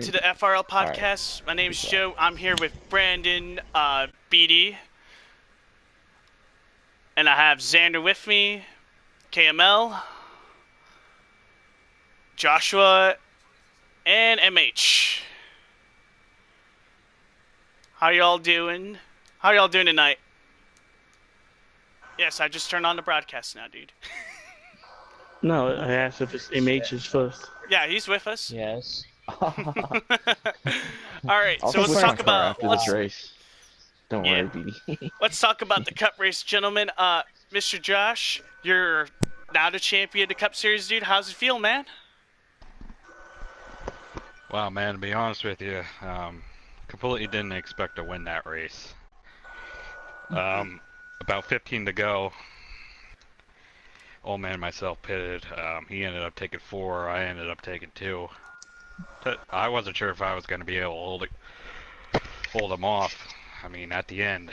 to the FRL Podcast. My name is Joe. I'm here with Brandon, BD, and I have Xander with me, KML, Joshua, and MH. How y'all doing? How y'all doing tonight? Yes, I just turned on the broadcast now, dude. No, I asked if it's MH is first. Yeah, he's with us. Yes. All right, so let's talk about this race. Don't worry, BD. Let's talk about the Cup race, gentlemen. Mr. Josh, you're now the champion of the Cup Series, dude. How's it feel, man? Wow, man, to be honest with you, completely didn't expect to win that race. About 15 to go, old man and myself pitted. He ended up taking 4, I ended up taking 2. I wasn't sure if I was going to be able to hold him off. I mean, at the end,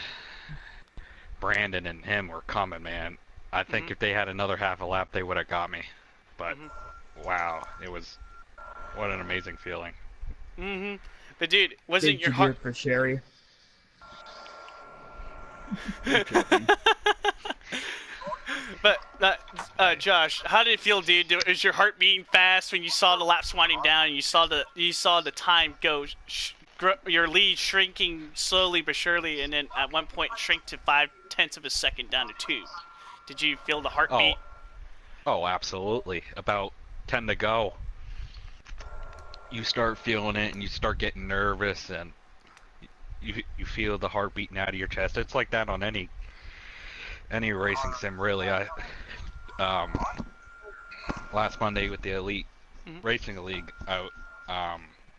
Brandon and him were coming, man. I think if they had another half a lap, they would have got me. But, wow, what an amazing feeling. But, dude, wasn't your heart... for Sherry? But, Josh, how did it feel, dude? Was your heart beating fast when you saw the laps winding down and you saw the time go, your lead shrinking slowly but surely, and then at one point shrink to 0.5 of a second down to 2? Did you feel the heartbeat? Oh, absolutely. About 10 to go, you start feeling it and you start getting nervous and you feel the heart beating out of your chest. It's like that on any racing sim, really. Last Monday with the Elite Racing League, I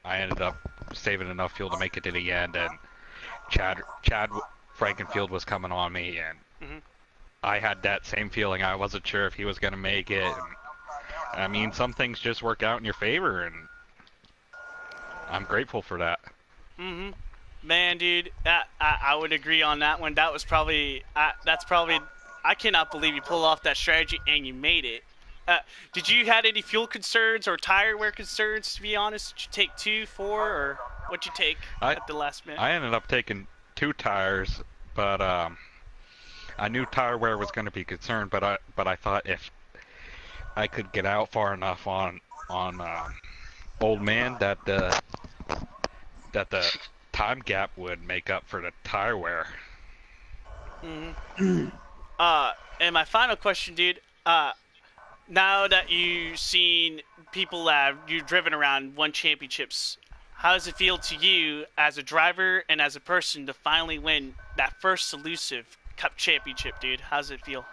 ended up saving enough fuel to make it to the end, and Chad Frankenfield was coming on me, and I had that same feeling. I wasn't sure if he was going to make it. And, I mean, some things just work out in your favor, and I'm grateful for that. Man, dude, I would agree on that one. That was probably, I cannot believe you pulled off that strategy and you made it. Did you had any fuel concerns or tire wear concerns, to be honest? Did you take 2, 4, or what'd you take at the last minute? I ended up taking 2 tires, but I knew tire wear was going to be a concern, but I thought if I could get out far enough on Old Man that the time gap would make up for the tire wear. And my final question, dude, now that you've seen people that you've driven around, won championships, how does it feel to you as a driver and as a person to finally win that first elusive Cup championship, dude? How does it feel?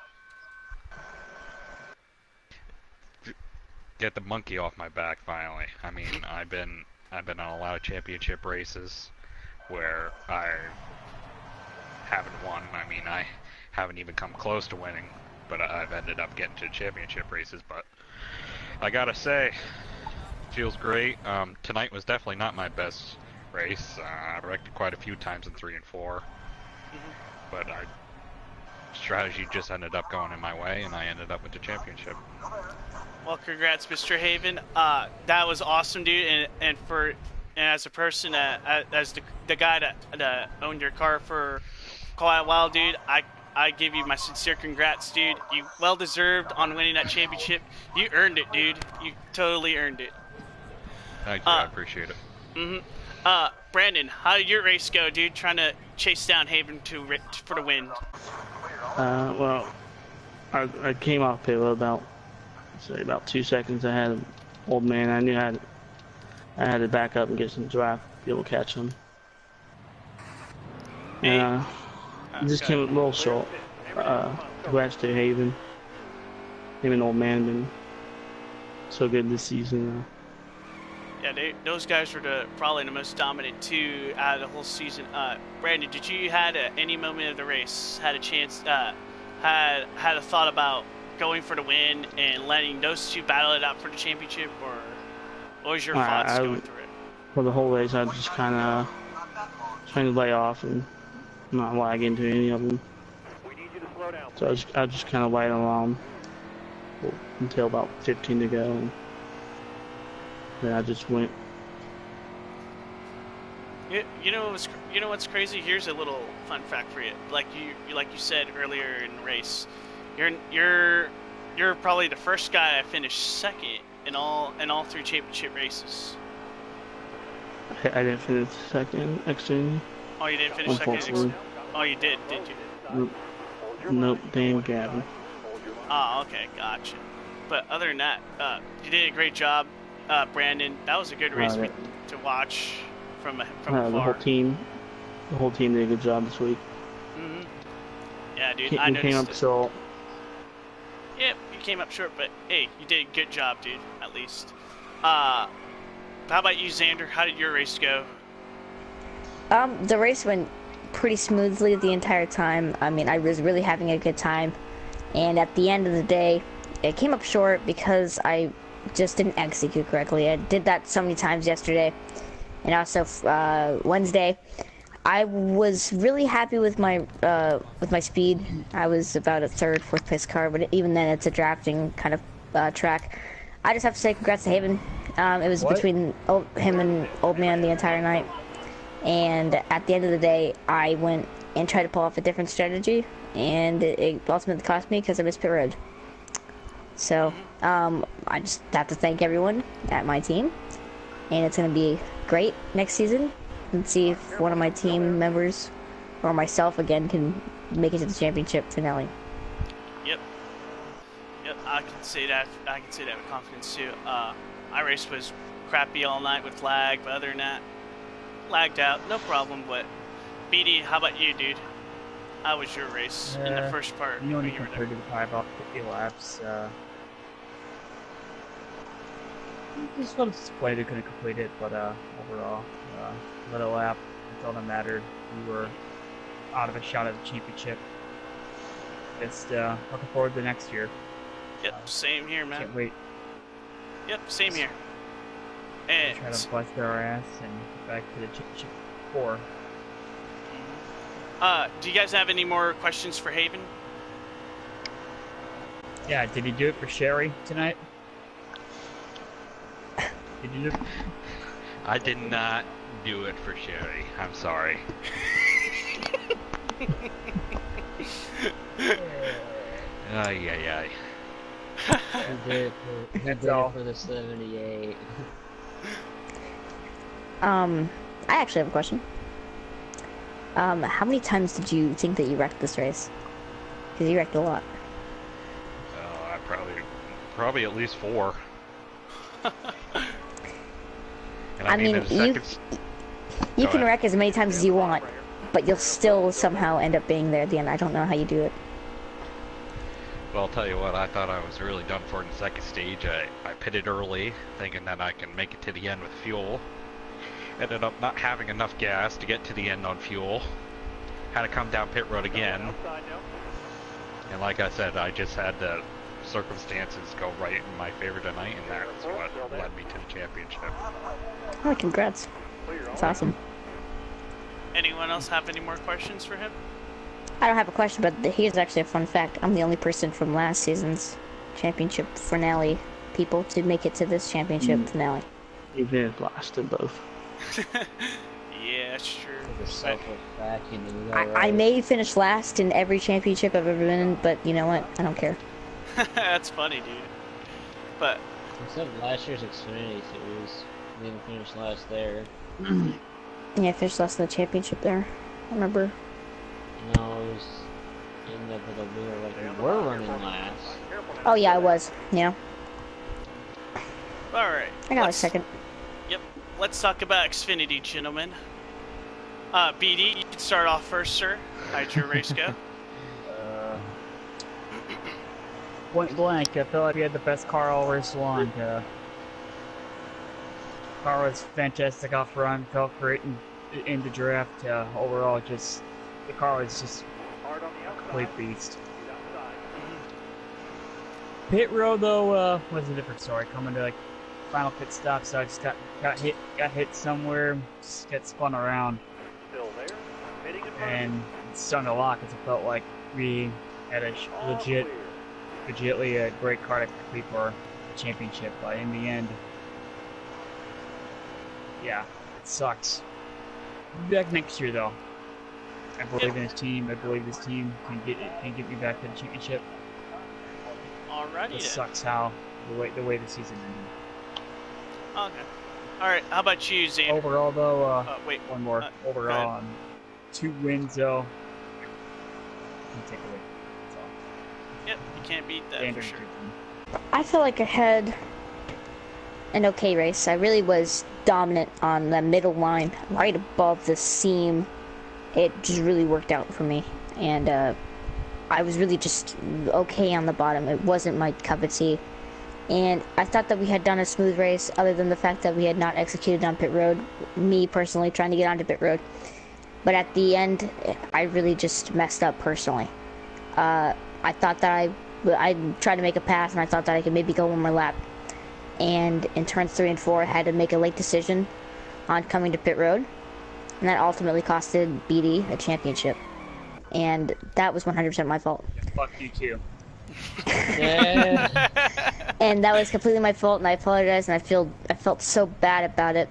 Get the monkey off my back, finally. I mean, I've been on a lot of championship races where I haven't won. I mean, I haven't even come close to winning, but I've ended up getting to championship races. But I gotta say, feels great. Tonight was definitely not my best race. I wrecked quite a few times in 3 and 4, but our strategy just ended up going in my way, and I ended up with the championship. Well, congrats, Mr. Haven. That was awesome, dude. And as a person, as the guy that owned your car for quite a while, dude, I give you my sincere congrats, dude. You well deserved on winning that championship. You earned it, dude. You totally earned it. Thank you. I appreciate it. Brandon, how did your race go, dude? Trying to chase down Haven for the win. Well, I came off pit about 2 seconds ahead of Old Man. I knew I had to back up and get some drive to be able to catch him. Just came a little short. Congrats to Haven. Him and Old Man have been so good this season. Yeah, those guys were probably the most dominant 2 out of the whole season. Brandon, did you had any moment of the race had a chance, had a thought about going for the win and letting those 2 battle it out for the championship, or what was your thoughts going through it? For the whole race, I just kind of trying to lay off and not lag into any of them. So I just kind of laid along until about 15 to go. And then I just went You know what's crazy? Here's a little fun fact for you. Like you said earlier in the race, you're probably the first guy I finished second in all 3 championship races. I didn't finish second, actually. Oh, you didn't finish second. Oh, you did you? Nope, damn Gavin. Oh, okay, gotcha. But other than that, you did a great job, Brandon. That was a good race to watch from afar. The whole team did a good job this week. Mhm. Yeah, dude. I came up short. Yep, you came up short, but hey, you did a good job, dude. At least. How about you, Xander? How did your race go? The race went pretty smoothly the entire time. I mean, I was really having a good time. And at the end of the day, it came up short because I just didn't execute correctly. I did that so many times yesterday. And also, Wednesday, I was really happy with my speed. I was about a third, fourth place car, but even then, it's a drafting kind of track. I just have to say congrats to Haven. It was between him and Old Man the entire night. And at the end of the day, I went and tried to pull off a different strategy, and it ultimately cost me because I missed pit road. So, I just have to thank everyone at my team, and it's going to be great next season. And see if one of my team members or myself again can make it to the championship finale. Yep, I can say that with confidence too. My race was crappy all night with lag, but other than that, lagged out, no problem. But BD, how about you, dude? How was your race in the first part? You only completed about 50 laps. Just felt disappointed couldn't complete it, but overall, little lap, that's all that mattered. We were out of a shot at the championship. Just looking forward to next year. Yep, same here, man. Can't wait. Yep, same here. And try to bust our ass and get back to the championship 4. Do you guys have any more questions for Haven? Yeah, did you do it for Sherry tonight? Did you do it? I did not do it for Sherry. I'm sorry. Ay. He did it for the 78. I actually have a question. How many times did you think that you wrecked this race? Because you wrecked a lot. I probably at least 4. And I mean, you can wreck as many times as you want, but you'll still somehow end up being there at the end. I don't know how you do it. Well, I'll tell you what, I thought I was really done for in the second stage. I pitted early, thinking that I can make it to the end with fuel. Ended up not having enough gas to get to the end on fuel. Had to come down pit road again. And like I said, I just had the circumstances go right in my favor tonight, and that's what led me to the championship. Oh, congrats. That's awesome. Anyone else have any more questions for him? I don't have a question, but here's actually a fun fact. I'm the only person from last season's championship finale people to make it to this championship finale. You finished last in both. Yeah, that's true. I may finish last in every championship I've ever been in, but you know what? I don't care. That's funny, dude. But except last year's Xfinity Series, we didn't finish last there. Yeah, I finished last in the championship there. I remember. No, it was in we were running last. Oh yeah, I was. Yeah. all right. I got a second. Yep. Let's talk about Xfinity, gentlemen. BD, you can start off first, sir. How'd your race go? Point blank, I felt like we had the best car all race long. Car was fantastic off run, felt great in the draft. Overall, just the car was just a complete beast. Pit road though was a different story. Coming to like final pit stop, so I just got hit somewhere, just got spun around, and it stung a lot because it felt like we had a legitimately a great car to compete for the championship, but in the end, yeah, it sucks. He'll be back next year, though. I believe in his team. I believe this team can get me back to the championship. Alrighty. It sucks how the way the season ended. Okay. All right. How about you, Zane? Overall, though, Wait. one more. Overall, 2 wins, though. Can't take away. That's all. Yep. You can't beat that for sure. I feel like I had an okay race. I really was dominant on the middle line, right above the seam. It just really worked out for me, and I was really just okay on the bottom. It wasn't my cup of tea, and I thought that we had done a smooth race, other than the fact that we had not executed on pit road. Me personally trying to get onto pit road, but at the end, I really just messed up personally. I thought that I tried to make a pass, and I thought that I could maybe go one more lap. And in turns 3 and 4, I had to make a late decision on coming to pit road, and that ultimately costed BD a championship. And that was 100% my fault. Fuck you too. Yeah. And that was completely my fault, and I apologize, and I felt so bad about it,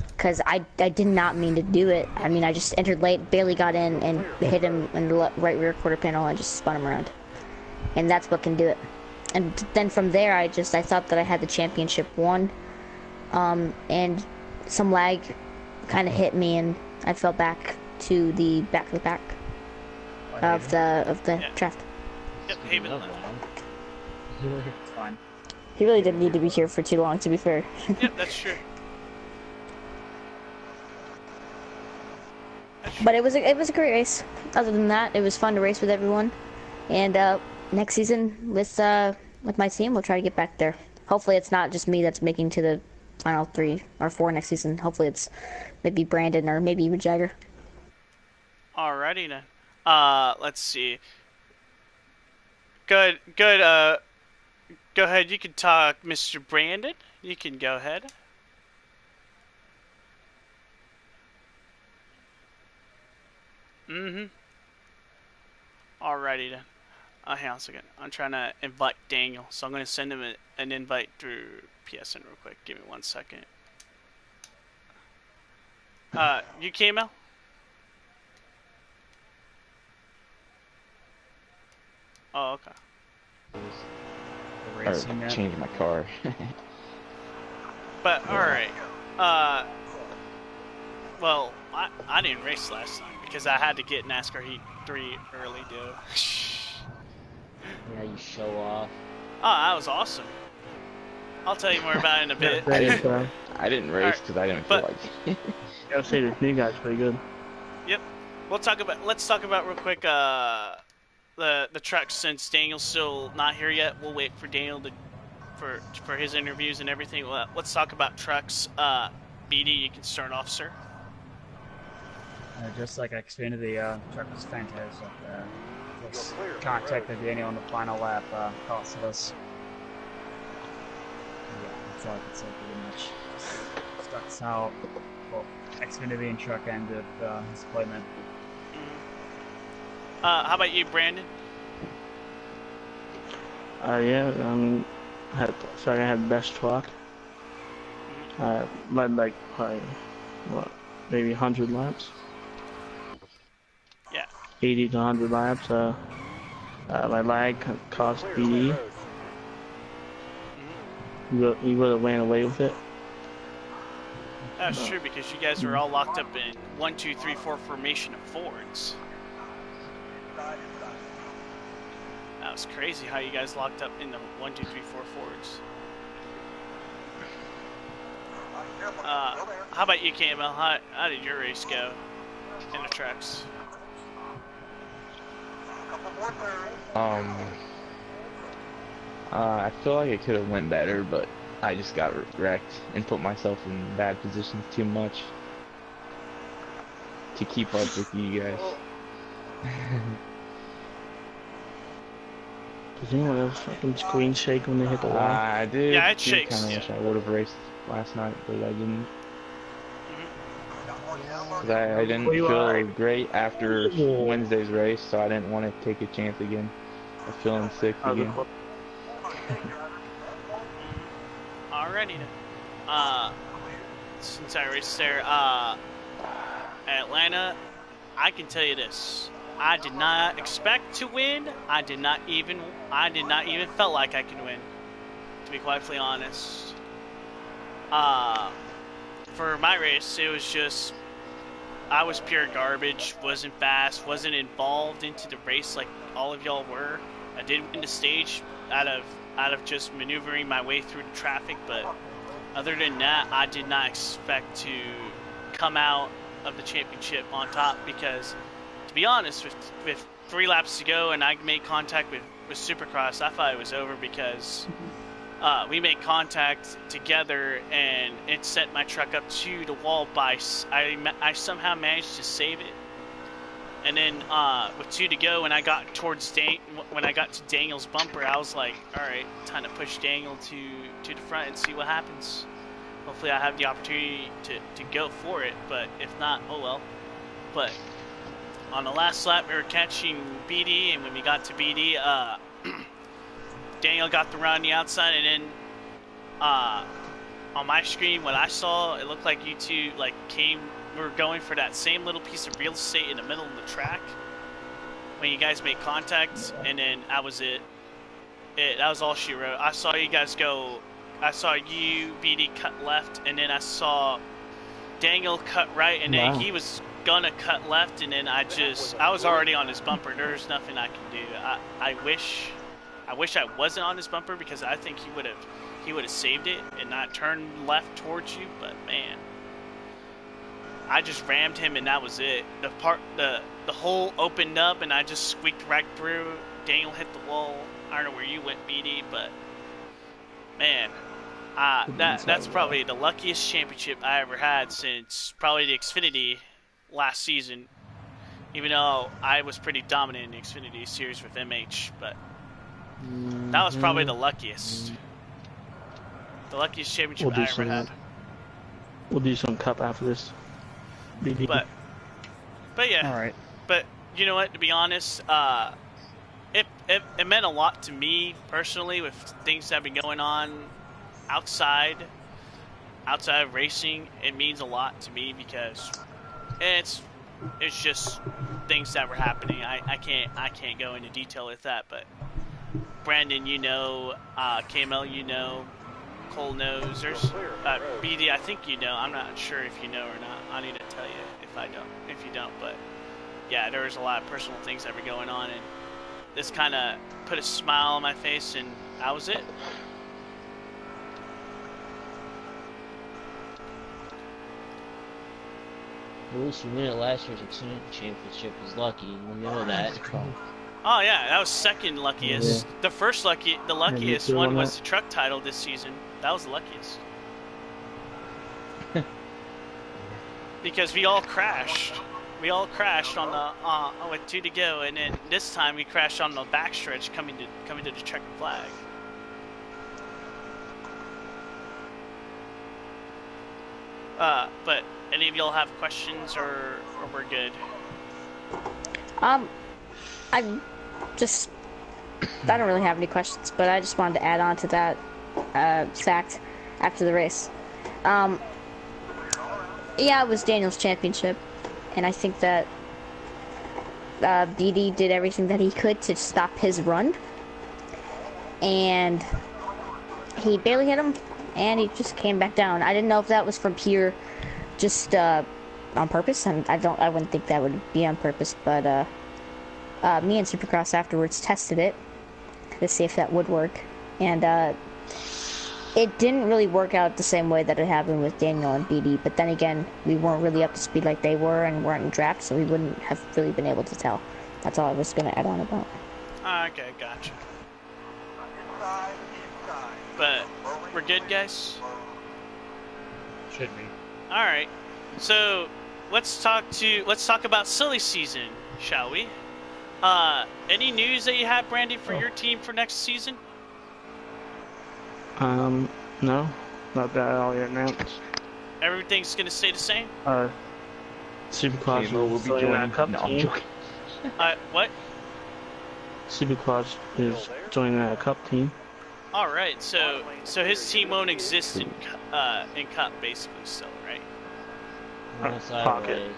because I did not mean to do it. I mean, I just entered late, barely got in, and hit him in the right rear quarter panel, and just spun him around. And that's what can do it. And then from there, I thought that I had the championship won, and some lag kind of hit me, and I fell back to the back of the pack of the draft. Yep. Haven. It's fine. He really didn't need to be here for too long, to be fair. Yep. That's true. But it was a great race. Other than that, it was fun to race with everyone, and next season with my team, we'll try to get back there. Hopefully it's not just me that's making to the final 3 or 4 next season. Hopefully it's maybe Brandon or maybe even Jagger. Alrighty then. Let's see. Good. Go ahead. You can talk, Mr. Brandon. You can go ahead. Alrighty then. Hang on a second. I'm trying to invite Daniel, so I'm going to send him an invite through PSN real quick. Give me 1 second. You came out? Oh, okay. Or change my car. But alright. Well, I didn't race last time because I had to get NASCAR Heat 3 early, dude. Yeah, you show off. Oh, that was awesome. I'll tell you more about it in a bit. I didn't race because I didn't feel like it. I gotta say, this new guy's pretty good. Yep. Let's talk about real quick the trucks, since Daniel's still not here yet. We'll wait for Daniel for his interviews and everything. Let's talk about trucks. BD, you can start off, sir. Just like I explained, the truck was fantastic. Just contacted Daniel on the final lap, costed us. Yeah, that's all I can say pretty much. So that's how Xfinity and truck ended his deployment. How about you, Brandon? Yeah, I had the best truck. Led like probably, maybe 100 laps. Yeah. 80 to 100 laps. My lag cost BD. You would have ran away with it. That's true, because you guys were all locked up in 1, 2, 3, 4 formation of Fords. That was crazy how you guys locked up in the 1, 2, 3, 4 Fords. How about you, Campbell? How did your race go in the trucks? I feel like it could have went better, but I just got wrecked and put myself in bad positions too much to keep up with you guys. Does anyone else fucking screen shake when they hit the wall? I did. Yeah, it shakes. Kind of wish I would have raced last night, but I didn't. Cause I didn't feel great after Wednesday's race, so I didn't want to take a chance again of feeling sick again. Alrighty then. Since I raced there, Atlanta, I can tell you this. I did not expect to win. I did not even felt like I could win, to be quite honest. For my race, it was just, I was pure garbage, wasn't fast, wasn't involved into the race like all of y'all were. I did win the stage out of just maneuvering my way through the traffic, but other than that, I did not expect to come out of the championship on top because, to be honest, with 3 laps to go and I made contact with Supercross, I thought it was over because we made contact together and it sent my truck up to the wall I somehow managed to save it. And then with 2 to go, when I got to Daniel's bumper, I was like, all right, time to push Daniel to the front and see what happens. Hopefully I have the opportunity to go for it, but if not, oh well. But on the last lap, we were catching BD, and when we got to BD, Daniel got the run on the outside, and then on my screen, what I saw, it looked like you two were going for that same little piece of real estate in the middle of the track when you guys made contact, and then that was it. That was all she wrote. I saw you guys go. I saw you, BD, cut left, and then I saw Daniel cut right, and then he was gonna cut left, and then I was already on his bumper. There's nothing I can do. I wish I wasn't on his bumper because I think he would have saved it and not turned left towards you. But man, I just rammed him, and that was it. The hole opened up, and I just squeaked right through. Daniel hit the wall. I don't know where you went, BD, but man, that's probably the luckiest championship I ever had since probably the Xfinity last season. Even though I was pretty dominant in the Xfinity series with MH, but that was probably the luckiest. The luckiest championship I ever had. We'll do some cup after this. BD. But yeah. All right. But you know what? To be honest, it meant a lot to me personally with things that have been going on outside of racing. It means a lot to me because it's just things that were happening. I can't go into detail with that, but Brandon, you know, KML, you know, Cole knows. There's BD, I think you know. I'm not sure if you know or not. I need to tell you if you don't. But yeah, there was a lot of personal things that were going on, and this kind of put a smile on my face, and that was it. At least you win it last year's Xfinity Championship was lucky. We know that. Oh yeah, that was second luckiest. Yeah. The luckiest one was the truck title this season. That was the luckiest. Because we all crashed. We all crashed on the with 2 to go, and then this time we crashed on the backstretch coming to the checkered flag. But any of y'all have questions, or we're good? I don't really have any questions, but I just wanted to add on to that fact after the race. Yeah, it was Daniel's championship, and I think that BD did everything that he could to stop his run, and he barely hit him, and he just came back down. I didn't know if that was from pure just on purpose, and I wouldn't think that would be on purpose, but me and Supercross afterwards tested it to see if that would work, and it didn't really work out the same way that it happened with Daniel and BD, but then again, we weren't really up to speed like they were and weren't in draft, so we wouldn't have really been able to tell. That's all I was going to add on about. Okay, gotcha. But we're good, guys? Should be. Alright, so let's talk about silly season, shall we? Any news that you have, Brandy, for your team for next season? No, not that all yet announced. Everything's gonna stay the same? Supercross will be joining that cup team. What? Supercross is joining that cup team. Alright, so his team won't exist in cup basically still, right? Pocket.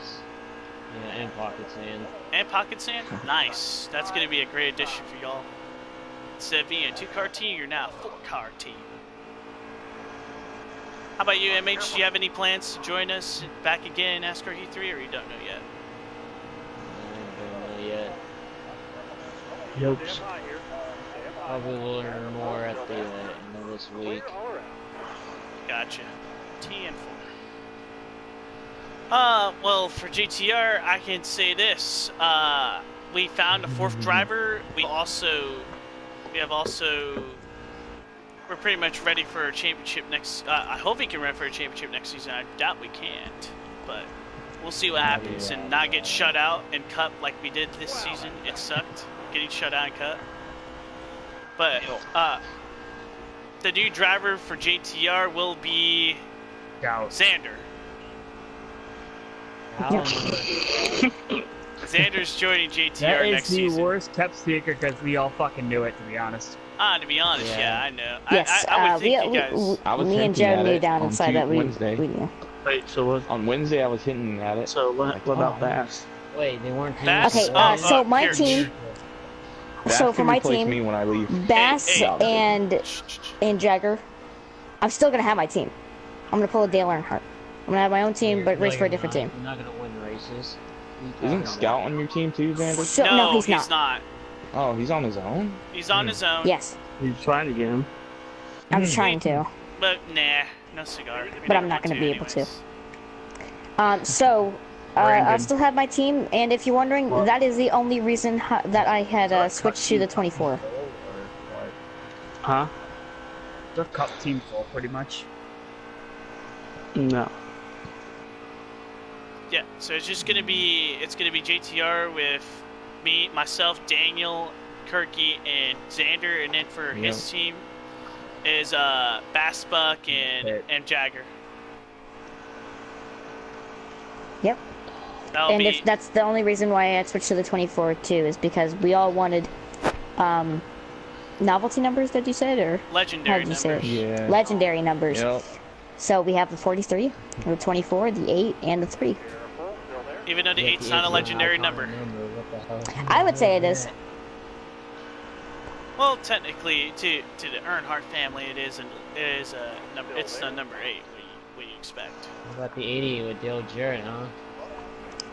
Yeah, and pocket sand. And pocket sand? Nice. That's going to be a great addition for y'all. Instead of being a 2-car team, you're now a 4-car team. How about you, MH? Do you have any plans to join us back again in NASCAR E3, or you don't know yet? I don't know yet. Yopes. Probably will learn more at the end of this week. Gotcha. TN4. Well, for GTR, I can say this. We found a 4th driver. We're pretty much ready for a championship next. I hope we can run for a championship next season. I doubt we can't, but we'll see what happens and not get shut out and cut like we did this season. It sucked getting shut out and cut. But the new driver for JTR will be Xander. Xander's joining JTR next season. That is the worst kept secret because we all fucking knew it, to be honest. To be honest, yeah I know. Yes, I would think you guys... me and Joe knew down inside that we knew. Wait, so what? On Wednesday, I was hinting at it. So what about Bass? Wait, they weren't. Okay, so my team. So for my team, me when I leave. Bass and Jagger, I'm still gonna have my team. I'm gonna pull a Dale Earnhardt. I'm gonna have my own team, but race for a different team. You're not gonna win races. Isn't Scout on your team too, Xander? So, no, he's not. Oh, he's on his own? He's on his own. Yes. He's trying to get him. I'm trying to. But nah, no cigar. But I'm not gonna be able to. I still have my team, and if you're wondering, that is the only reason that I had switched to the 24. Huh? The cup team full, pretty much. No. Yeah, so it's gonna be JTR with me, myself, Daniel, Kirky, and Xander, and then for his team is Bass Buck and Jagger. Yep. If that's the only reason why I had switched to the 24 too, is because we all wanted novelty numbers, did you say it, or legendary numbers? Yeah. Legendary numbers. Yep. So we have the 43, the 24, the 8, and the 3. Even though the 8's not a legendary number. I would say it is. Well, technically, to the Earnhardt family, it is a number. It's the number 8. What do you expect? What about the 80 with Dale Jarrett, huh?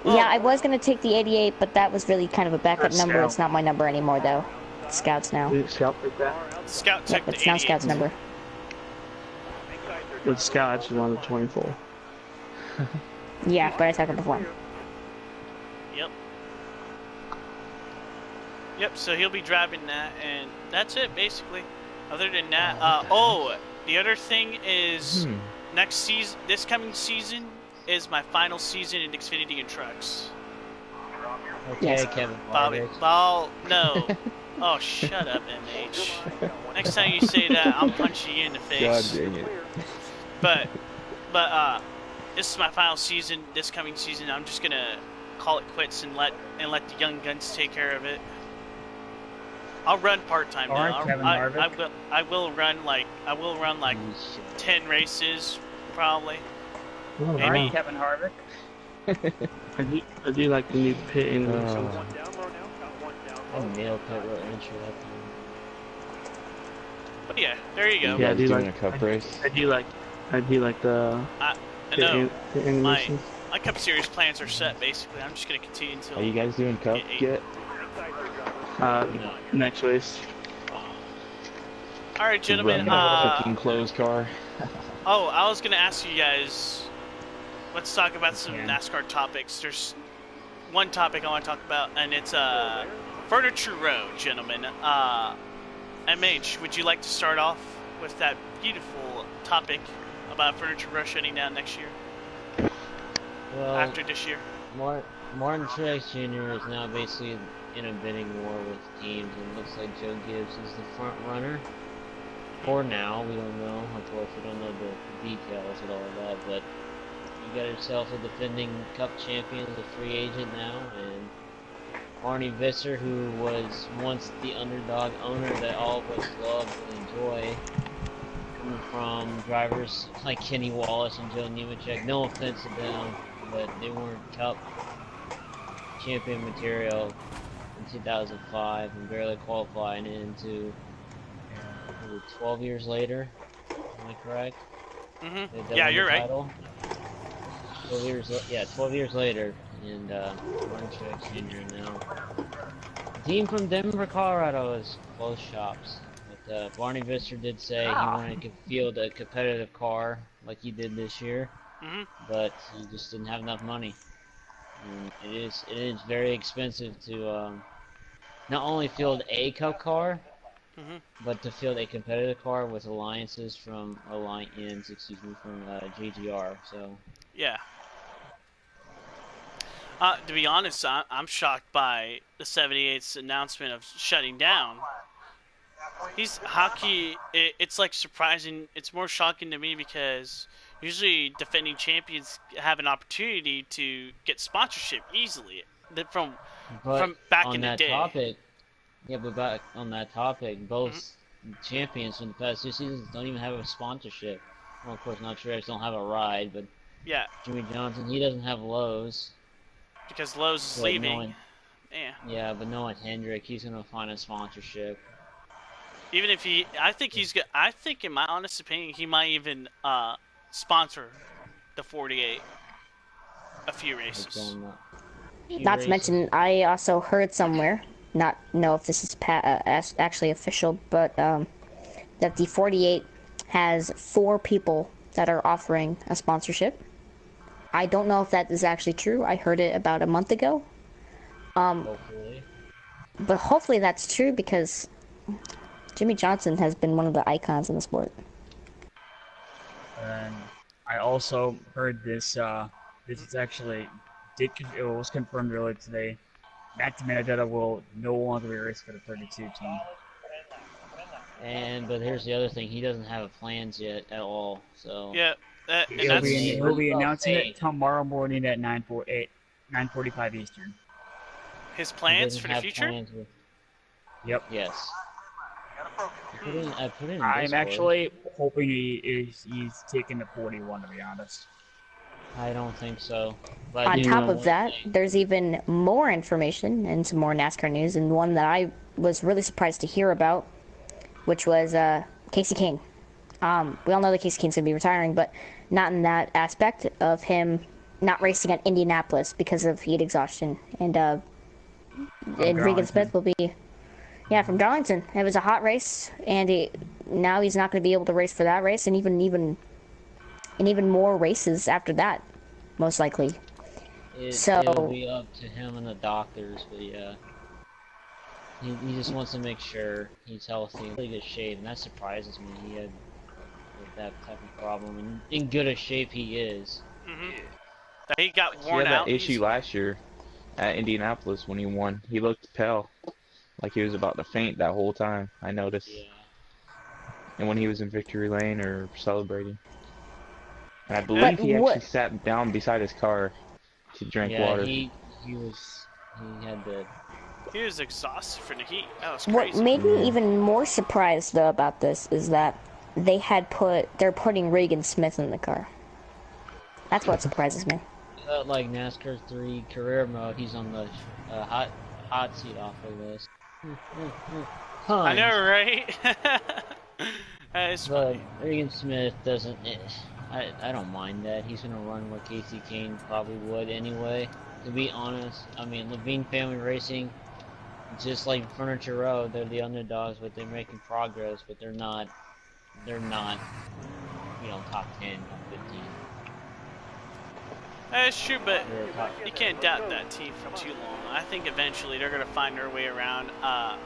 Well, yeah, I was gonna take the 88, but that was really kind of a backup number. It's not my number anymore, though. It's Scout's now. Did Scout pick that? Scout took the 88. It's now Scout's number. But Scout actually wanted 24. Yeah, but I took it before. Yep, so he'll be driving that, and that's it, basically. Other than that, the other thing is next season, this coming season, is my final season in Xfinity and Trucks. Okay, Yes. Kevin. No. Oh, shut up, MH. Next time you say that, I'm punching you in the face. God dang it. But this is my final season. This coming season, I'm just gonna call it quits and let the young guns take care of it. I'll run part-time now. I will run like 10 races, probably. Oh, Maybe. Kevin Harvick. I do like the new pit in I nailed that little intro that time. But yeah, there you go. Yeah, I do doing like a cup race. I do like the I know. animation. My Cup Series plans are set, basically. I'm just going to continue until... Are you guys doing cup yet? Next race. Alright, gentlemen. Fucking closed car. I was going to ask you guys, let's talk about some NASCAR topics. There's one topic I want to talk about, and it's Furniture Row, gentlemen. MH, would you like to start off with that beautiful topic about Furniture Row shutting down next year? Well, After this year? Martin Truex Jr. is now basically in a bidding war with teams, and it looks like Joe Gibbs is the front runner. For now, we don't know. Of course, we don't know the details and all of that, but you got yourself a defending Cup champion, the free agent now, and Arnie Visser, who was once the underdog owner that all of us love and enjoy, coming from drivers like Kenny Wallace and Joe Nemechek. No offense to them, but they weren't Cup champion material in 2005 and barely qualifying into 12 years later. Am I correct? Mm-hmm. Yeah, you're right. Title. 12 years, 12 years later, and Run Track Senior now. The team from Denver, Colorado is close shops. But Barney Visser did say he wanted to field a competitive car like he did this year, but he just didn't have enough money. And it is very expensive to not only field a Cup car, but to field a competitive car with alliances from JGR. So yeah. To be honest, I'm shocked by the 78's announcement of shutting down. It's like surprising. It's more shocking to me because usually defending champions have an opportunity to get sponsorship easily from back in the day. But back on that topic, both champions from the past 2 seasons don't even have a sponsorship. Well, of course, not Truex don't have a ride, but yeah, Jimmy Johnson, he doesn't have Lowe's. Because Lowe's is leaving. Yeah, but knowing Hendrick, he's gonna find a sponsorship. Even if I think in my honest opinion, he might even sponsor the 48 a few races. Not to mention, I also heard somewhere, not know if this is actually official, but that the 48 has 4 people that are offering a sponsorship. I don't know if that is actually true. I heard it about a month ago. Hopefully. But hopefully that's true because Jimmy Johnson has been one of the icons in the sport. And I also heard this. This is actually it was confirmed earlier today. Matt DiMenedetto will no longer be racing for the 32 team. But here's the other thing: he doesn't have plans yet at all. So yeah. He'll be announcing it tomorrow morning at 9:45 Eastern. His plans for the future? Yep. Yes. I put in I'm actually hoping he's taking the 41, to be honest. I don't think so. But on top of that, there's even more information and some more NASCAR news, and one that I was really surprised to hear about, which was Casey King. We all know that Casey King's going to be retiring, but not in that aspect of him not racing at Indianapolis because of heat exhaustion. And Regan Smith will be, from Darlington. It was a hot race, and now he's not going to be able to race for that race, and even more races after that, most likely. It'll be up to him and the doctors, but yeah. He just wants to make sure he's healthy, in really good shape, and that surprises me. He had that type of problem, and in good a shape he is. He got worn out. He had that issue last year at Indianapolis when he won. He looked pale, like he was about to faint that whole time. I noticed. Yeah. And when he was in victory lane or celebrating, and I believe he actually sat down beside his car to drink water. He was exhausted from the heat. That was crazy. What made me even more surprised though about this is that they're putting Regan Smith in the car. That's what surprises me. Like NASCAR 3 career mode, he's on the hot seat offer list. I know, right? But Regan Smith doesn't. I don't mind that. He's gonna run what Casey Kane probably would anyway. To be honest, I mean Levine Family Racing, just like Furniture Row, they're the underdogs, but they're making progress. But they're not, top 10, top 15. That's true, but you can't doubt that team for too long. I think eventually they're going to find their way around. I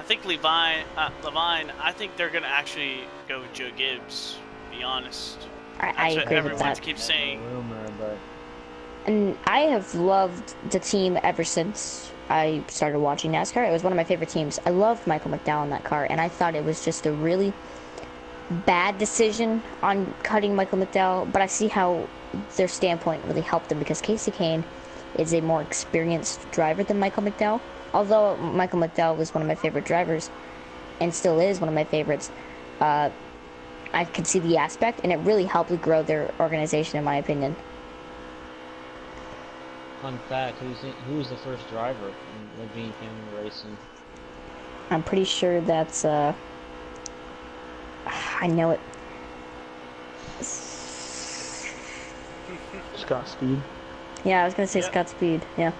think Levine, I think they're going to actually go with Joe Gibbs, to be honest. I agree with that. Keeps saying. And I have loved the team ever since I started watching NASCAR. It was one of my favorite teams. I loved Michael McDowell in that car, and I thought it was just a really bad decision on cutting Michael McDowell, but I see how their standpoint really helped them because Casey Kane is a more experienced driver than Michael McDowell. Although Michael McDowell was one of my favorite drivers and still is one of my favorites, I could see the aspect, and it really helped grow their organization, in my opinion. Fun fact: who was the first driver in Levine Family Racing? I'm pretty sure that's I know it. Scott Speed. Yeah, I was gonna say Yeah. Scott Speed. Yeah,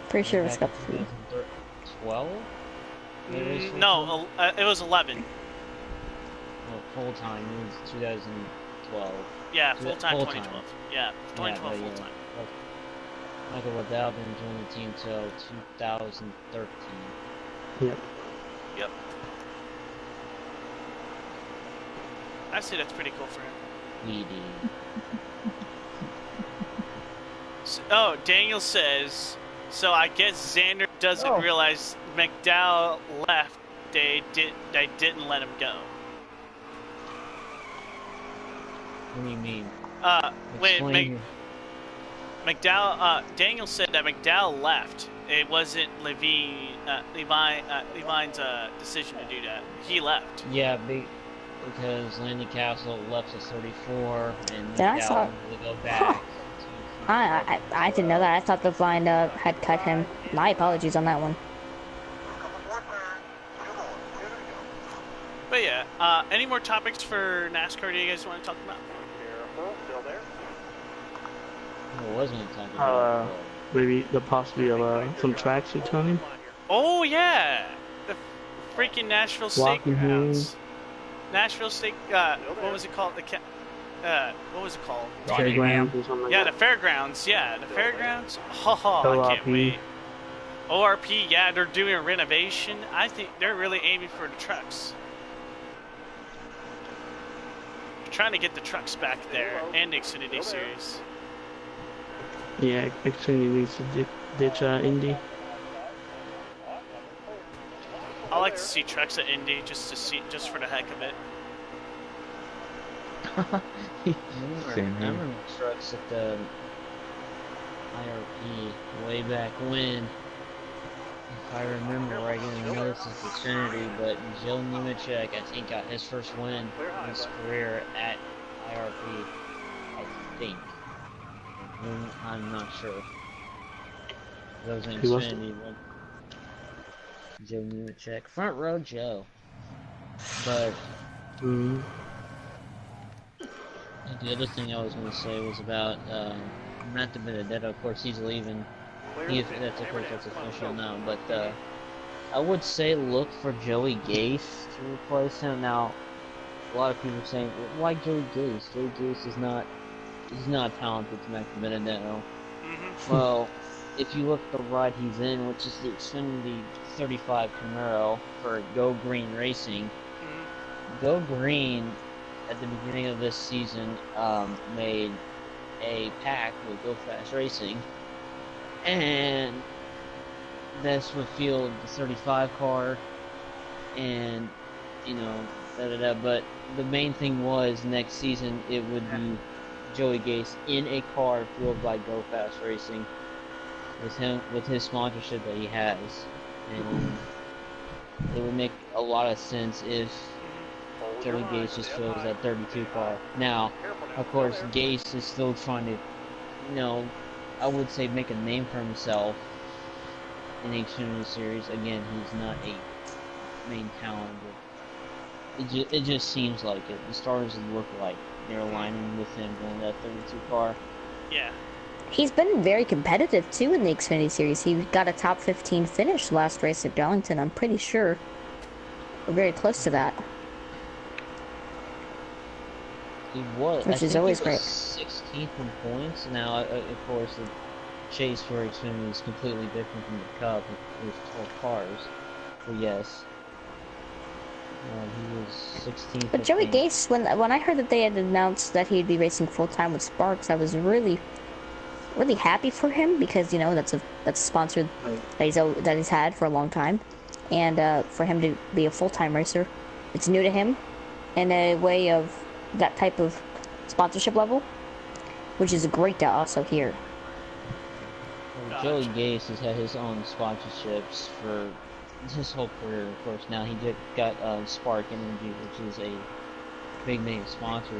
pretty sure it was Back Scott in Speed. 2012? No, it was 11. Well, full time. It was 2012. Yeah, So full time full-time. 2012. Yeah, 2012 Yeah, full but time. Michael Waddell didn't join the team till 2013. Yep. Yep. I say that's pretty cool for him. Weedy. Oh, Daniel says, so I guess Xander doesn't realize McDowell left. They didn't let him go. What do you mean? When Explain. McDowell, Daniel said that McDowell left. It wasn't Levine's decision to do that. He left. Yeah, because Landy Castle left at 34, and Yeah, I saw McDowell it. will go back. I didn't know that. I thought the line had cut him. My apologies on that one. But yeah, any more topics for NASCAR do you guys want to talk about? What wasn't it talking about? Maybe the possibility of some tracksuit tuning. Oh yeah, the freaking Nashville State Rockingham. Grounds. Nashville State. What was it called? What was it called? Fairgrounds or something like Yeah, that. the fairgrounds. Yeah, the fairgrounds. Oh, I can't ORP. wait. ORP. Yeah, they're doing a renovation. I think they're really aiming for the trucks. They're trying to get the trucks back there and the Xfinity Series. Yeah, Xfinity needs to ditch Indy. I like to see trucks at Indy just for the heck of it. I Same here. remember trucks at the IRP way back when. If I remember right, I know this is Xfinity, but Joe Nemechek, I think, got his first win in his career at IRP. I think. I'm not sure. That was in Who was it? Xfinity. Joe Nemechek. Front row Joe. But Mm. the other thing I was going to say was about Matt Benedetto. Of course, he's leaving. That's official now. But I would say look for Joey Gase to replace him. Now, a lot of people are saying, why Joey Gase? Joey Gase is not talented to Matt Benedetto. Mm-hmm. Well, if you look at the ride he's in, which is the Xfinity 35 Camaro for Go Green Racing, Mm-hmm. Go Green at the beginning of this season made a pact with Go Fast Racing, and that's what fueled the 35 car, and but the main thing was next season it would be Joey Gase in a car fueled by Go Fast Racing with his sponsorship that he has, and it would make a lot of sense if Joey Gase just fuels that 32 car. Now, of course, Gase is still trying to, I would say make a name for himself in the Xfinity Series. Again, he's not a main talent, but it just seems like it. The stars look like they're aligning with him going that 32 car. Yeah. He's been very competitive too in the Xfinity Series. He got a top 15 finish last race at Darlington, I'm pretty sure. We're very close to that. He was, Which is always great. 16th in points. Now, of course, the chase for Xfinity is completely different from the Cup. There's 12 cars. But yes, he was 16th. But Joey I think. Gase, when I heard that they had announced that he'd be racing full time with Sparks, I was really happy for him because that's a sponsor that he's had for a long time, and for him to be a full time racer, it's new to him, in a way of that type of sponsorship level, which is great to also hear. Well, Joey Gase has had his own sponsorships for his whole career. Of course, now he just got Spark Energy, which is a big name sponsor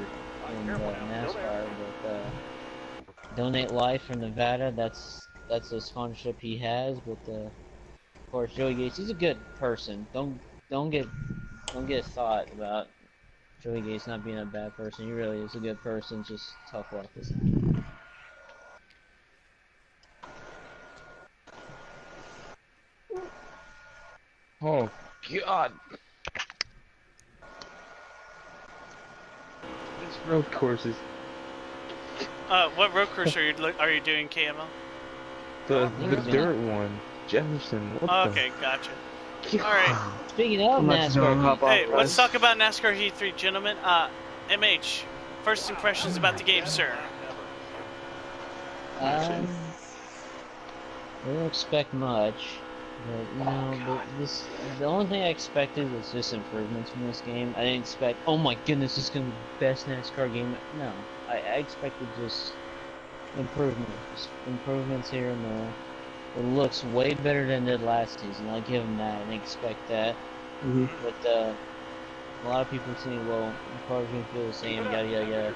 in NASCAR. But Donate Life from Nevada. That's a sponsorship he has. But of course, Joey Gates, he's a good person. Don't get a thought about Joey Gates not being a bad person. He really is a good person. Just tough luck. Oh God! This road course is What road course are you doing, KMO? the dirt one. Jefferson. What the? Okay, gotcha. All right. Speaking of NASCAR, Hey, let's talk about NASCAR Heat 3, gentlemen. MH, first impressions about the game, sir. I don't expect much, but the only thing I expected was just improvements from this game. I didn't expect, oh my goodness, this is gonna be the best NASCAR game. No, I expected just improvements here and there. It looks way better than it did last season. I'll give them that, and expect that. But a lot of people saying, well, the car's gonna feel the same, yada yada yada.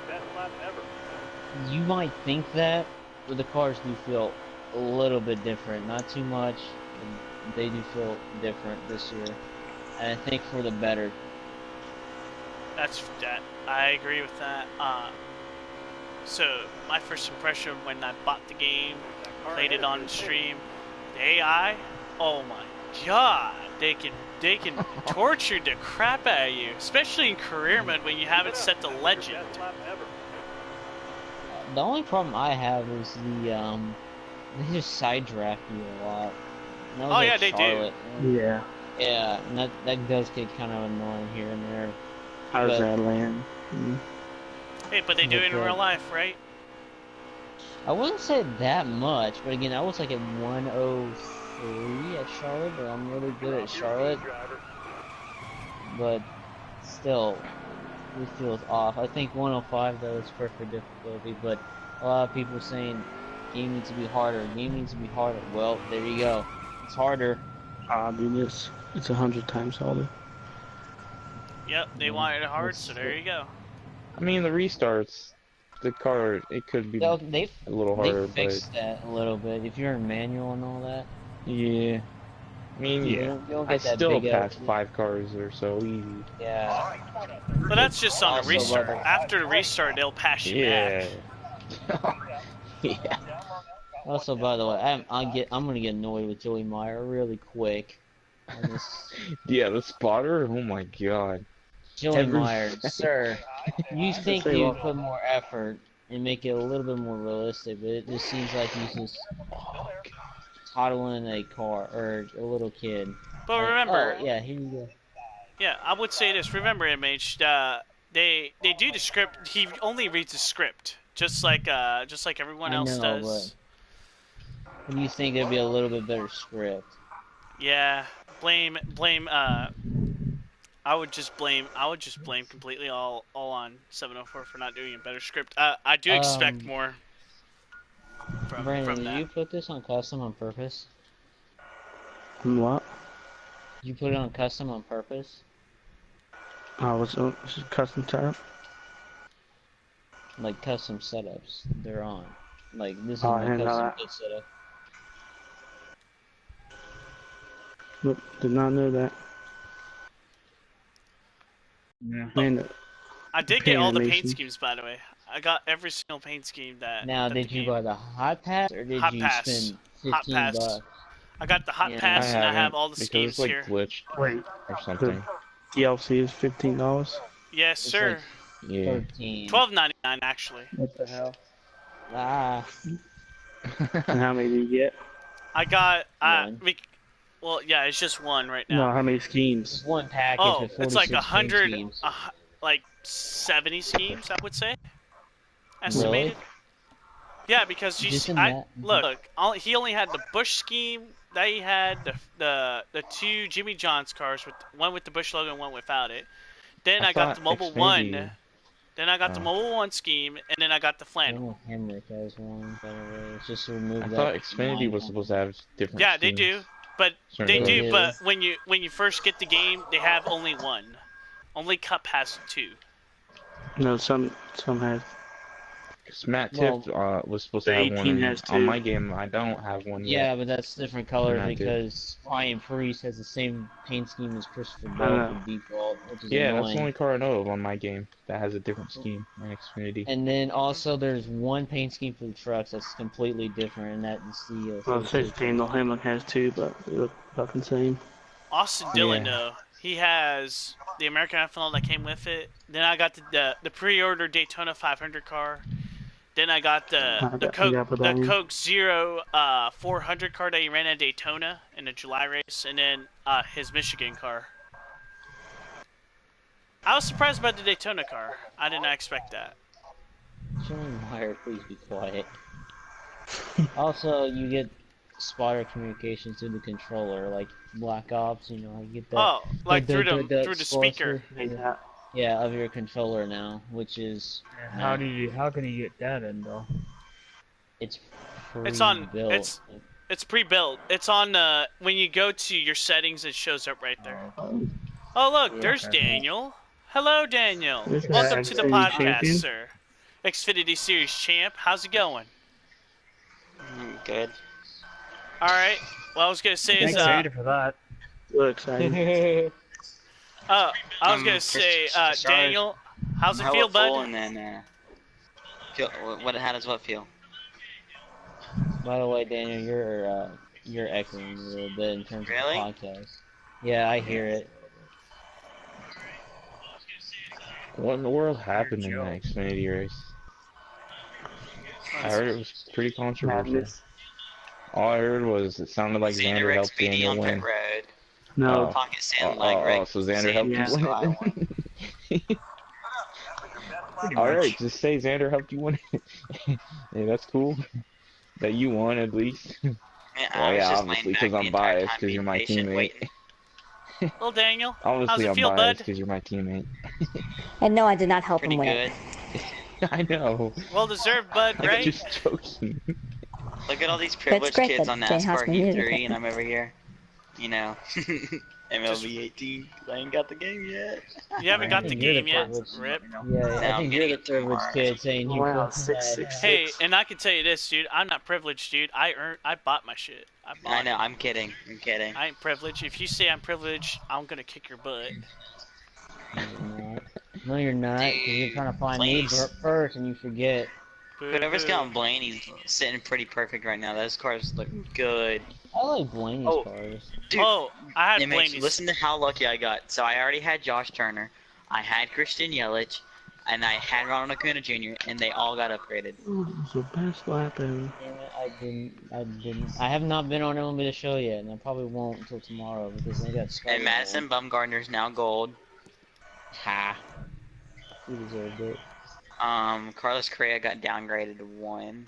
You might think that, but the cars do feel a little bit different. Not too much, but they do feel different this year, and I think for the better. I agree with that. So my first impression when I bought the game, played it on stream, the AI, oh my god, they can torture the crap out of you, especially in career mode when you haven't set the legend. The only problem I have is they just side draft you a lot. Oh yeah, they do. Yeah. Yeah, and that does get kind of annoying here and there. How does that land? Hey, but they do it in real life, right? I wouldn't say that much, but again, I was like at 103 at Charlotte, but I'm really good at Charlotte. But still, it feels off. I think 105 though is perfect difficulty, but a lot of people saying game needs to be harder. Well, there you go. It's harder. Dude, it's 100 times harder. Yep, they wanted it hard, so there you go. I mean, the restarts, the car, it could be a little harder, they fixed that a little bit. If you're in manual and all that. Yeah. I mean, you don't get I that still big passed 5 cars or so easy. Yeah. But that's just on a Also, restart. brother. After the restart, they'll pass you back. Yeah. Also, by the way, I'm gonna get annoyed with Joey Meyer really quick. Yeah, the spotter. Oh my god. Joey Meyer, sir, you think you put more effort and make it a little bit more realistic, but it just seems like he's just toddling a car or a little kid. But remember, oh yeah, here you go. Yeah, I would say this. Remember, MH, they do the script. He only reads the script, just like everyone else does. But you think there'd be a little bit better script? Yeah, blame. I would just blame completely all on 704 for not doing a better script. I do expect more from Brandon, that. Did you put this on custom on purpose? What? You put it on custom on purpose? What's custom setup? Like custom setups, they're on. Like this is my custom kit setup. Nope, did not know that. Yeah. Man, I did get all the paint schemes, by the way. I got every single paint scheme that. Now, did you buy the hot pass or did you spend $15? I got the hot pass and I have all the schemes like here. Glitched wait, or something. DLC is $15. Yes, sir. Like Yeah. $12.99 actually. What the hell? Ah. And how many do you get? I got One. well, yeah, it's just one right now. No, how many schemes? One package Oh, with 46 it's like 100, schemes. like 70 schemes, I would say. Estimated. Really? Yeah, because he only had the Bush scheme. They had the two Jimmy John's cars, with one with the Bush logo and one without it. Then I got the Mobile One. Then I got the Mobile One scheme, and then I got the flannel. Hemrick has one, by the way. It's just to remove I that. thought Xfinity was supposed to have different. Yeah, schemes. they do. But Certainly. they do. Yeah. But when you first get the game, they have only one. Only Cup has two. No, some have. 'Cause Matt Well, Tiff was supposed the to have one 18 has on two. my game. I don't have one yet. yeah, but that's different color Not good. because Ryan Priest has the same paint scheme as Christopher I Bell know. for default, which is Yeah, that's the annoying. only car I know of on my game that has a different scheme on Xfinity. And then also there's one paint scheme for the trucks that's completely different, and that's the Well, it says Daniel Hamlin has two, but they look fucking same. Austin Dillon, Yeah. though, he has the American F1 that came with it. Then I got the pre-order Daytona 500 car. Then I got the Coke Zero 400 car that he ran at Daytona in the July race, and then his Michigan car. I was surprised about the Daytona car. I did not expect that. Sean Meyer, please be quiet. Also, you get spotter communications through the controller, like Black Ops. You know, you get that. Oh, like through the score speaker. Yeah. Yeah, of your controller now, which is How can you get that in though? it's It's on. pre-built. It's pre-built. It's on when you go to your settings, it shows up right there. Oh look, there's Daniel. Hello, Daniel. This is Welcome to the Xfinity podcast, champion. sir. Xfinity Series champ. How's it going? Good. All right. Well, I was gonna say is Excited for that. Real exciting. I was gonna say Daniel, how's it How feel, it full bud? and then how does what feel? By the way, Daniel, you're echoing a little bit in terms Really? of the podcast. Yeah, I hear it. What in the world happened in that Xfinity race? I heard it was pretty controversial. Madness. All I heard was it sounded like Xander Xander helped XPD Daniel on win. pit road. No. Oh. Pocket sand like Rick. So Xander helped Yeah. you win it? Alright, just say Xander helped you win it. Hey, that's cool. That you won at least. Man, Well, I was yeah, just obviously, laying back 'cause the I'm entire biased, time 'cause you're being my patient, teammate. waiting. Well, Daniel, how's Obviously, it I'm feel, biased bud? because you're my teammate. And no, I did not help Pretty him win good. it. I know. Well deserved, bud. Look at Right? Just joking. Look at all these privileged great kids that on Jane NASCAR Hausman muted E3 it. and I'm over here. You know. MLB 18. I ain't got the game yet. You haven't got the think you're the game yet. privileged. Rip. Yeah, Now I I'm think getting you're the it tomorrow. privileged kid saying you Wow, both 666. Hey, and I can tell you this, dude. I'm not privileged, dude. I bought my shit. I bought I know, it. I'm kidding. I'm kidding. I ain't privileged. If you say I'm privileged, I'm gonna kick your butt. No, you're not, because you're trying to find me Please. first and you forget. Whoever's Boo-hoo. got Blaney's sitting pretty perfect right now. Those cars look good. I like Blaney's Oh. cars. Dude, Oh, I had it makes, Blaney's. listen to how lucky I got. So I already had Josh Turner, I had Christian Yelich, and I had Ronald Acuna Jr., and they all got upgraded. Oh, it was the best lap ever. Damn it, I didn't. I have not been on MLB The Show yet, and I probably won't until tomorrow because they got Skyler. And Madison Bumgarner's now gold. Ha. He deserved it. Carlos Correa got downgraded to 1.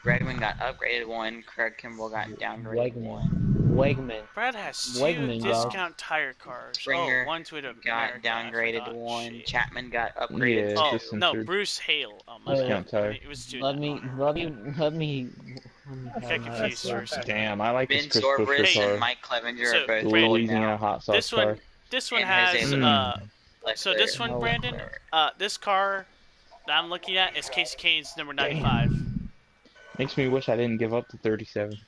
Bregman got upgraded 1. Craig Kimbrell got downgraded 1. Wegman. Brad has two Wegman, bro. discount tire cars. Springer Oh, one's with Got America. I downgraded forgot. 1. Shit. Chapman got upgraded Yeah, Oh just no, third. Bruce Hale. Oh my Discount bad. tire. It was doing Let that. me. I got confused for a second. Damn, I like Ben this Chris Buescher Zorbris car. and Mike Clevenger So, are both Brandon, gold Louisiana now. hot sauce This car. one has And Jose so this one, Oh. Brandon, this car that I'm looking at is Casey Kane's number 95. Makes me wish I didn't give up to 37.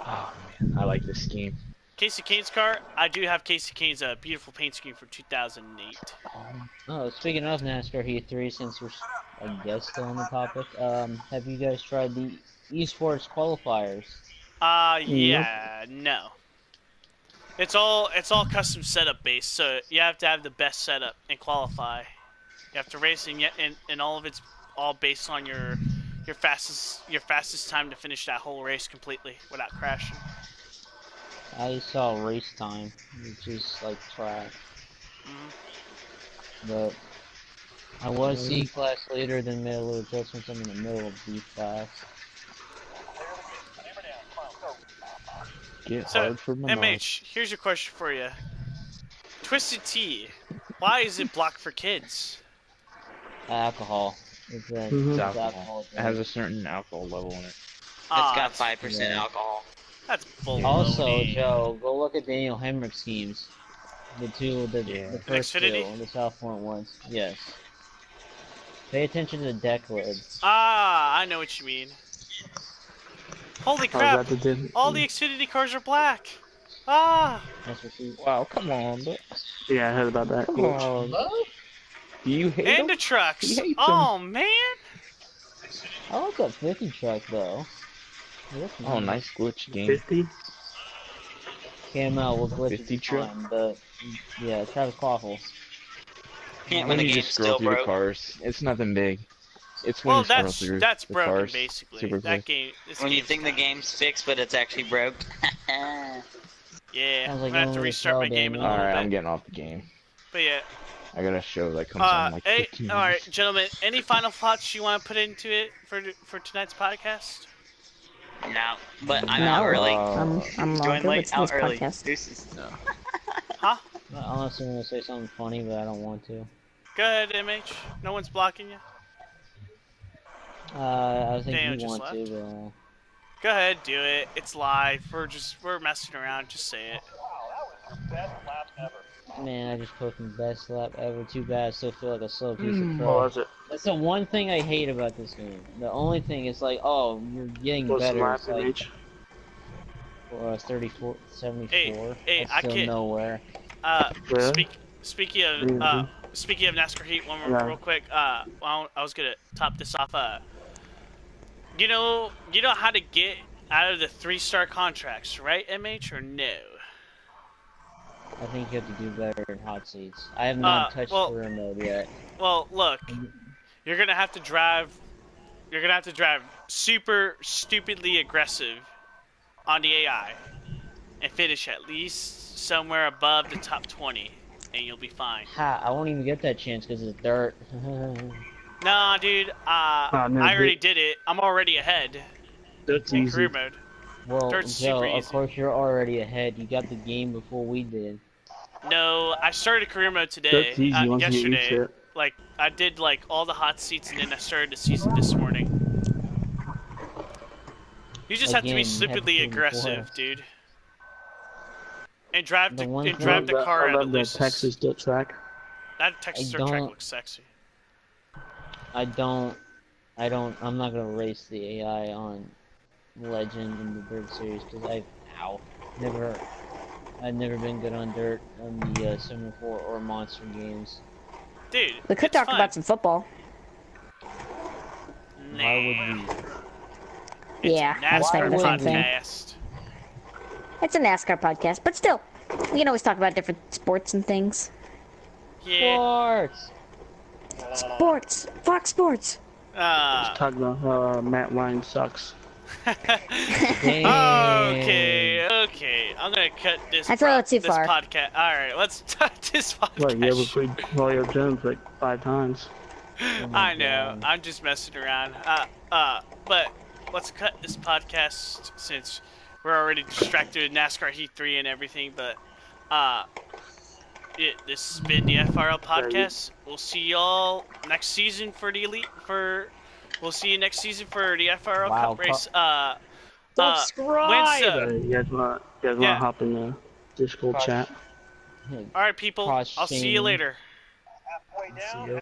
Oh man, I like this scheme. Casey Kane's car, I do have Casey Kane's beautiful paint scheme from 2008. Oh, speaking of NASCAR Heat 3, since we're, I guess, still on the topic, have you guys tried the esports qualifiers? Yeah, no. It's all custom setup based, so you have to have the best setup and qualify. You have to race, and all of it's all based on your fastest time to finish that whole race completely without crashing. I saw race time, which is like track. But I was C class later than middle adjustments. I'm in the middle of B class. Get So, hard for my mouth. MH, here's your question for you. Twisted Tea, why is it blocked for kids? Alcohol. It's a Mhm. it's Alcohol. alcohol It has a certain alcohol level in it. It's got that's- 5% yeah. alcohol. That's bull. Also, Joe, go look at Daniel Hemrick's schemes. The Yeah. first two, Xfinity? the South Point ones. Yes. Pay attention to the deck lid. Ah, I know what you mean. Holy Oh, crap! is that the All the Xfinity cars are black. Ah! That's what you. Wow, come on, bro. Yeah, I heard about that. Come on, bro. Do you hate And him? the He trucks. hates him. Oh man! I like that 50 truck though. Oh, nice glitch game. 50? Came out with glitches 50 is truck? fine, but yeah, Travis Clawful. Can't When win the you game just scroll still, through the bro. cars, it's nothing big. It's when Well, you scroll through that's the broken cars. basically. Super That quick. game. This When you game's think the kinda- game's fixed, but it's actually broke. Yeah, Sounds I'm like gonna have to only restart Excel my game in a damage. little Alright, bit. I'm getting off the game. But yeah. I got a show that comes on in like Hey, 15 all right, minutes. gentlemen. Any final thoughts you want to put into it for tonight's podcast? No, but I'm No. out early. I'm Join good late, with out this early. podcast. Deuces. Huh? I honestly want to say something funny, but I don't want to. Go ahead, MH. No one's blocking you. I think Daniel you just want left. to, Go ahead, do it. It's live. We're messing around. Just say it. but man, I just posted the best lap ever. Too bad, I still feel like a slow piece of What crap. was it? That's the one thing I hate about this game. The only thing is like, oh, you're getting What's the better. lap It's like image? 34, 74. Hey, That's I still can't- nowhere. Really? Speaking of Mhm. speaking of NASCAR Heat, one more Yeah. real quick. Well, I was gonna top this off. You know how to get out of the 3-star contracts, right, MH, or no? I think you have to do better in hot seats. I have not touched well- career mode yet. Well, look, you're gonna have to drive. You're gonna have to drive super stupidly aggressive on the AI and finish at least somewhere above the top 20, and you'll be fine. Ha! I won't even get that chance because it's dirt. Nah, dude. no, I already did it. I'm already ahead That's in easy. career mode. Well, Dirt's Joe, super of easy. course you're already ahead. You got the game before we did. No, I started career mode today. That's easy once you get used yesterday. to it. Like I did like all the hot seats, and then I started the season this morning. You just have to be Again, you had to stupidly do it before. aggressive, dude. And drive The one thing- drive the car I at love the loose. Texas dirt track. That Texas I dirt track don't- looks sexy. I'm not gonna race the AI on Legend in the Dirt Series because I've never been good on dirt on the Summer 4 or Monster games. Dude, We could it's talk fun. about some football. Why would we? It's Yeah, a I was thinking the NASCAR same thing. podcast. It's a NASCAR podcast, but still, we can always talk about different sports and things. Yeah. Sports! Sports, Fox Sports. Talk about how Matt Ryan sucks. Okay. I'm gonna cut this. That's a little too this far. podcast. All right, let's cut this podcast. What, you ever played Julio Jones like 5 times? I know. I'm just messing around. But let's cut this podcast since we're already distracted with NASCAR Heat 3 and everything. But this has been the FRL Podcast. We'll see y'all next season for the Elite. We'll see you next season for the FRL Wow, Cup race. Subscribe! When's You guys want to hop in the Discord chat? all right, people. I'll see you later. See ya.